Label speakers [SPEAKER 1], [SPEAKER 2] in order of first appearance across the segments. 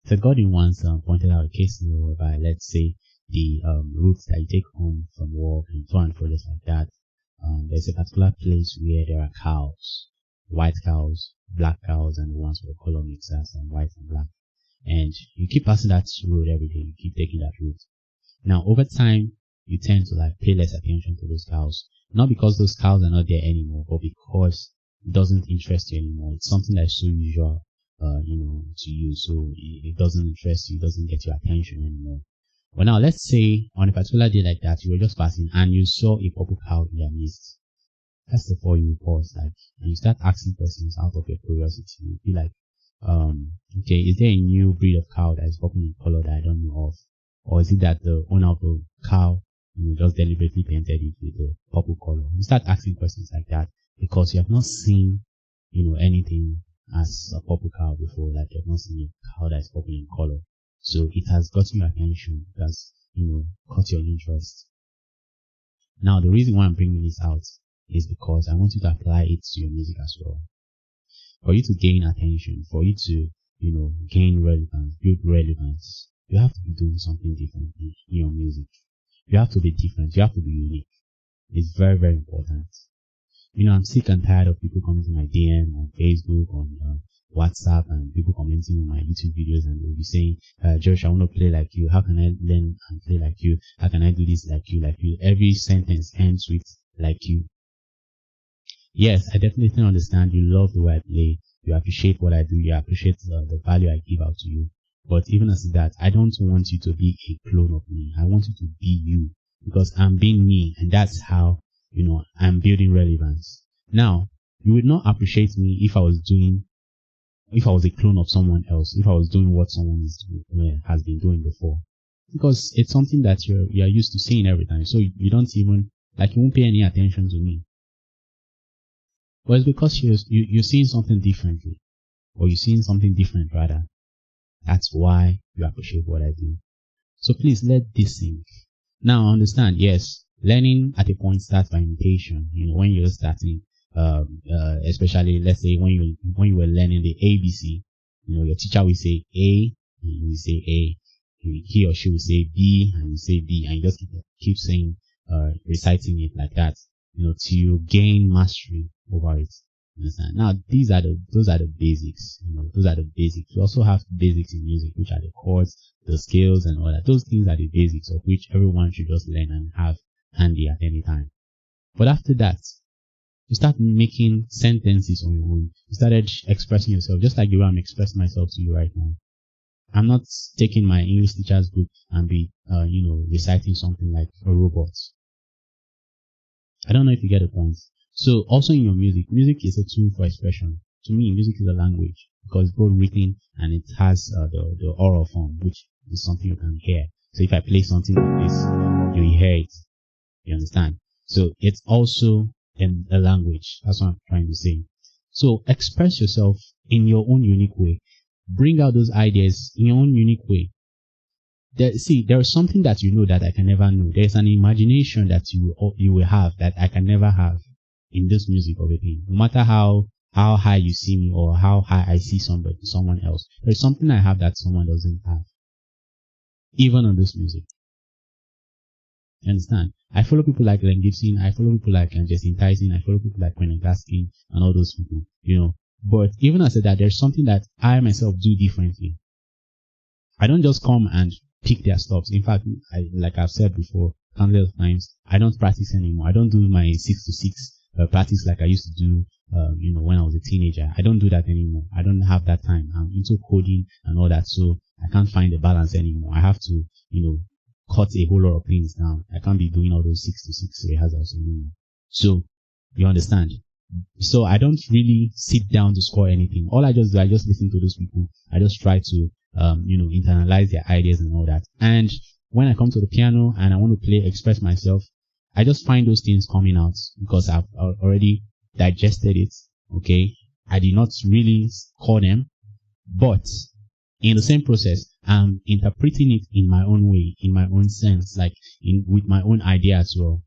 [SPEAKER 1] Seth Godin once pointed out a case scenario whereby, let's say, the routes that you take home from work and so on, just like that. There's a particular place where there are cows, white cows, black cows, and the ones with the color mixers and white and black. And you keep passing that road every day. You keep taking that route. Now, over time, you tend to like pay less attention to those cows. Not because those cows are not there anymore, but because it doesn't interest you anymore. It's something that's so usual, to you. So it doesn't interest you. It doesn't get your attention anymore. But now, let's say on a particular day like that, you were just passing and you saw a purple cow in their midst. First of all, you pause, and you start asking questions out of your curiosity. You'll be like, okay, is there a new breed of cow that is purple in color that I don't know of? Or is it that the owner of the cow, just deliberately painted it with the purple color? You start asking questions like that because you have not seen, anything as a purple cow before. Like you have not seen a cow that is purple in color. So it has gotten your attention. It has, caught your interest. Now, the reason why I'm bringing this out is because I want you to apply it to your music as well. For you to gain attention, for you to, gain relevance, build relevance, you have to be doing something different in your music. You have to be different. You have to be unique. It's very, very important. I'm sick and tired of people coming to my DM on Facebook, on WhatsApp, and people commenting on my YouTube videos, and they'll be saying, Josh, I want to play like you. How can I learn and play like you? How can I do this like you? Every sentence ends with like you. Yes, I definitely understand. You love the way I play. You appreciate what I do. You appreciate the value I give out to you. But even as that, I don't want you to be a clone of me. I want you to be you, because I'm being me, and that's how, I'm building relevance. Now, you would not appreciate me if I was a clone of someone else, if I was doing what someone has been doing before, because it's something that you're used to seeing every time. So you don't even, you won't pay any attention to me. But it's because you're seeing something differently, or you're seeing something different rather. That's why you appreciate what I do. So please let this sink. Now understand, yes, learning at a point starts by imitation. When you're starting, especially let's say when you were learning the ABC, your teacher will say A, and you say A. He or she will say B, and you say B, and you just keep saying, reciting it like that, till you gain mastery over it. Understand? Now, those are the basics. Those are the basics. We also have basics in music, which are the chords, the scales, and all that. Those things are the basics of which everyone should just learn and have handy at any time. But after that, you start making sentences on your own. You started expressing yourself, just like the way I'm expressing myself to you right now. I'm not taking my English teacher's book and be, reciting something like a robot. I don't know if you get the point. So also in your music is a tool for expression. To me, music is a language because it's both written and it has the oral form, which is something you can hear. So if I play something like this, you hear it. You understand? So it's also a language. That's what I'm trying to say. So express yourself in your own unique way. Bring out those ideas in your own unique way. There is something that that I can never know. There's an imagination that you will have that I can never have in this music of a thing. No matter how high you see me or how high I see someone else, there's something I have that someone doesn't have. Even on this music. You understand? I follow people like Len Gibson, I follow people like Justin Tyson, I follow people like Quentin Gaskin and all those people, But even as that, there's something that I myself do differently. I don't just come and pick their stuff. In fact, like I've said before, countless times, I don't practice anymore. I don't do my 6 to 6 practice like I used to do, when I was a teenager. I don't do that anymore. I don't have that time. I'm into coding and all that, so I can't find the balance anymore. I have to, cut a whole lot of things down. I can't be doing all those 6 to 6 rehearsals anymore. So, you understand? So I don't really sit down to score anything. All I just do, I just listen to those people. I just try to, internalize their ideas and all that. And when I come to the piano and I want to express myself, I just find those things coming out because I've already digested it. Okay. I did not really score them, but in the same process, I'm interpreting it in my own way, in my own sense, with my own idea as well.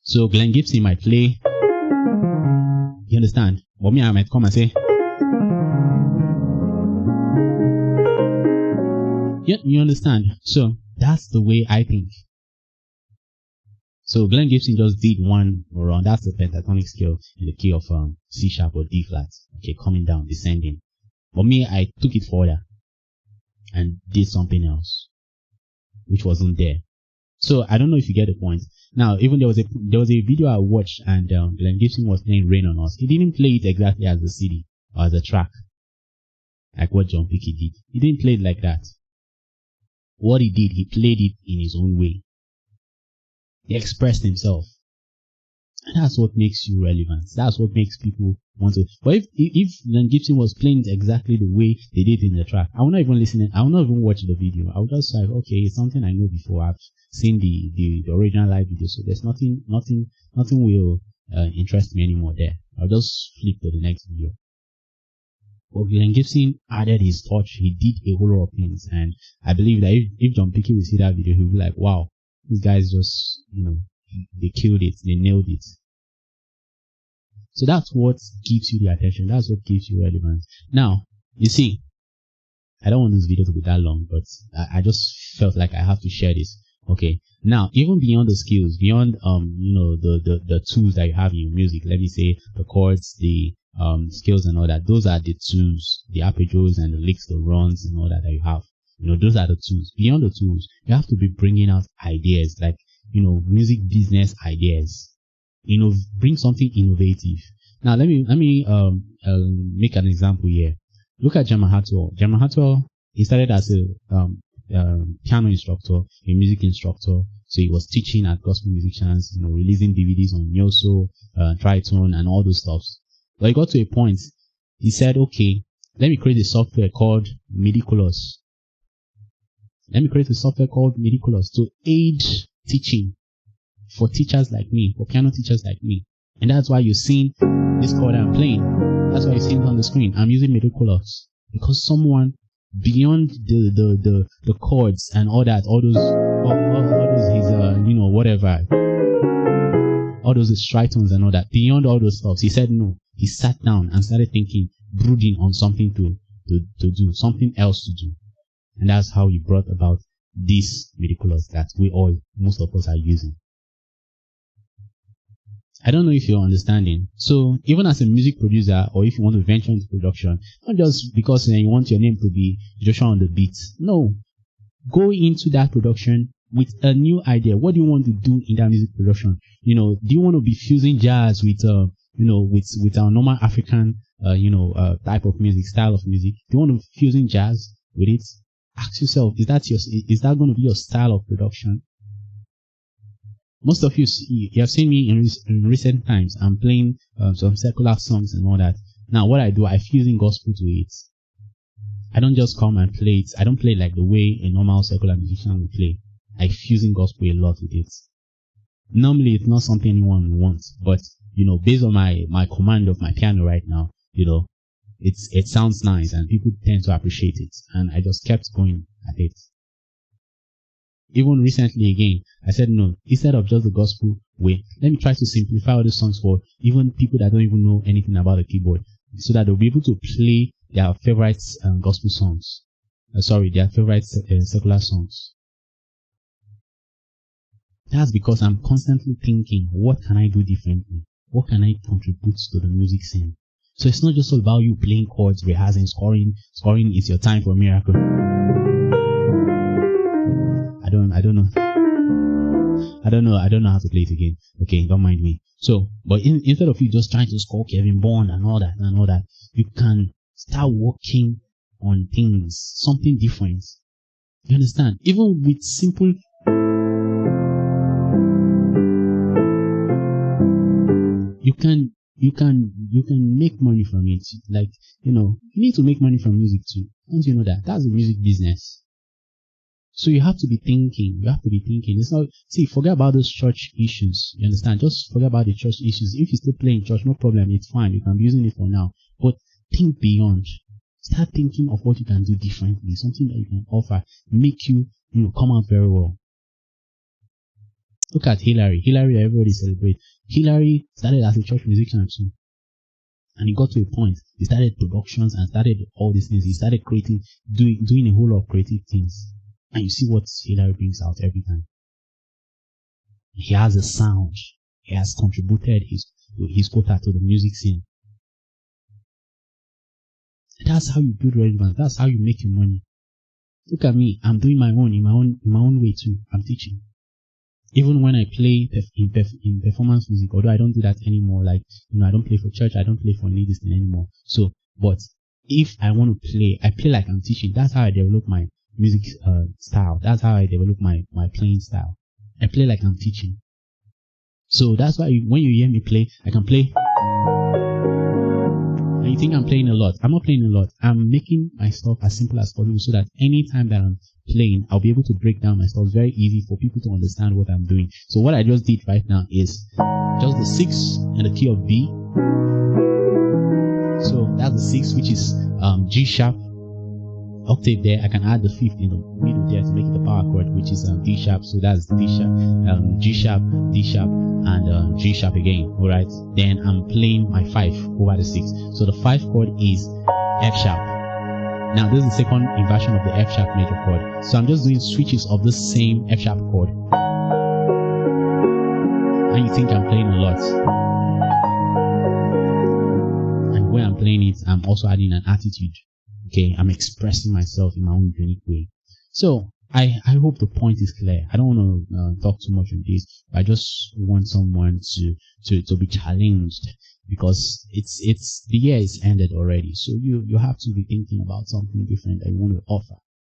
[SPEAKER 1] So Glenn Gibson might play, you understand? But me, I might come and say, You understand? So that's the way I think. So Glenn Gibson just did one run. That's the pentatonic scale in the key of C sharp or D flat. Okay, coming down, descending. For me, I took it further and did something else, which wasn't there. So I don't know if you get the point. Now, even there was a video I watched, and Glenn Gibson was playing "Rain on Us." He didn't play it exactly as the CD or as a track, like what John Pickey did. He didn't play it like that. What he did, he played it in his own way. He expressed himself. And that's what makes you relevant. That's what makes people want to. But if Glenn Gibson was playing it exactly the way they did in the track, I will not even listen. I will not even watch the video. I will just say, okay, it's something I know before. I've seen the original live video, so there's nothing will interest me anymore there. I'll just flip to the next video. But Glenn Gibson added his touch. He did a whole lot of things, and I believe that if John Pickey will see that video, he'll be like, wow, these guys just, they killed it, they nailed it. So that's what gives you the attention. That's what gives you relevance. Now, you see, I don't want this video to be that long, but I just felt like I have to share this. Okay. Now, even beyond the skills, beyond the tools that you have in your music, let me say the chords, the skills and all that, those are the tools, the arpeggios and the licks, the runs and all that you have. Those are the tools. Beyond the tools, you have to be bringing out ideas, like, music business ideas. Bring something innovative. Now, let me make an example here. Look at German Hartwell. German Hartwell, he started as a piano instructor, a music instructor. So he was teaching at gospel musicians, releasing DVDs on Myoso, Tritone, and all those stuff. But he got to a point, he said, okay, let me create a software called Midiculous. Let me create a software called Midiculous to aid teaching for teachers like me, for piano teachers like me. And that's why you're seeing this chord I'm playing. That's why you're seeing it on the screen. I'm using Midiculous because someone beyond the chords and all that, all those his whatever, all those tritones and all that, beyond all those stuff, he said no. He sat down and started thinking, brooding on something to do, something else to do. And that's how he brought about this Midiculous that most of us are using. I don't know if you're understanding. So even as a music producer, or if you want to venture into production, not just because you want your name to be Joshua on the beat. No. Go into that production with a new idea. What do you want to do in that music production? Do you want to be fusing jazz with with our normal African type of music, style of music? Do you want to fusing jazz with it? Ask yourself, is that going to be your style of production? Most of you have seen me in recent times. I'm playing some secular songs and all that. Now, what I do, I fuse in gospel to it. I don't just come and play it. I don't play like the way a normal secular musician would play. I fuse in gospel a lot with it. Normally, it's not something anyone wants, but based on my command of my piano right now, it sounds nice and people tend to appreciate it. And I just kept going at it. Even recently again, I said no, instead of just the gospel way, let me try to simplify all the songs for even people that don't even know anything about the keyboard, so that they'll be able to play their favorite gospel songs. Their favorite secular songs. That's because I'm constantly thinking, what can I do differently? What can I contribute to the music scene? So it's not just all about you playing chords, rehearsing, scoring. Scoring is your time for a miracle. I don't know how to play it again. Okay, don't mind me. So, but instead of you just trying to score Kevin Bond and all that, you can start working on things, something different. You understand? Even with simple, you can make money from it. Like, you need to make money from music too. Don't you know that? That's a music business. So you have to be thinking. It's not, forget about those church issues. You understand? Just forget about the church issues. If you still play in church, no problem. It's fine. You can be using it for now. But think beyond. Start thinking of what you can do differently. Something that you can offer. Make you, come out very well. Look at Hillary. Hillary, everybody celebrate. Hillary started as a church musician too. And he got to a point. He started productions and started all these things. He started doing a whole lot of creative things. And you see what Hillary brings out every time. He has a sound. He has contributed his quota to the music scene. That's how you build relevance. That's how you make your money. Look at me. I'm doing my own in my own way too. I'm teaching. Even when I play in performance music, although I don't do that anymore, like, I don't play for church, I don't play for any this thing anymore. So, but if I want to play, I play like I'm teaching. That's how I develop my music style. That's how I develop my playing style. I play like I'm teaching. So that's why when you hear me play, I can play. And you think I'm playing a lot. I'm not playing a lot. I'm making my stuff as simple as possible so that anytime that I'm playing, I'll be able to break down my stuff. It's very easy for people to understand what I'm doing. So what I just did right now is just the 6 and the key of B. So that's the 6, which is G sharp octave there. I can add the 5th in the middle there to make it a power chord, which is D sharp. So that's D sharp, G sharp, D sharp, and G sharp again. All right. Then I'm playing my 5 over the 6. So the 5 chord is F sharp. Now this is the second inversion of the F sharp major chord. So I'm just doing switches of the same F sharp chord. And you think I'm playing a lot. And when I'm playing it, I'm also adding an attitude. Okay, I'm expressing myself in my own unique way. So I hope the point is clear. I don't want to talk too much on this. I just want someone to be challenged, because it's the year is ended already. So you have to be thinking about something different that you want to offer.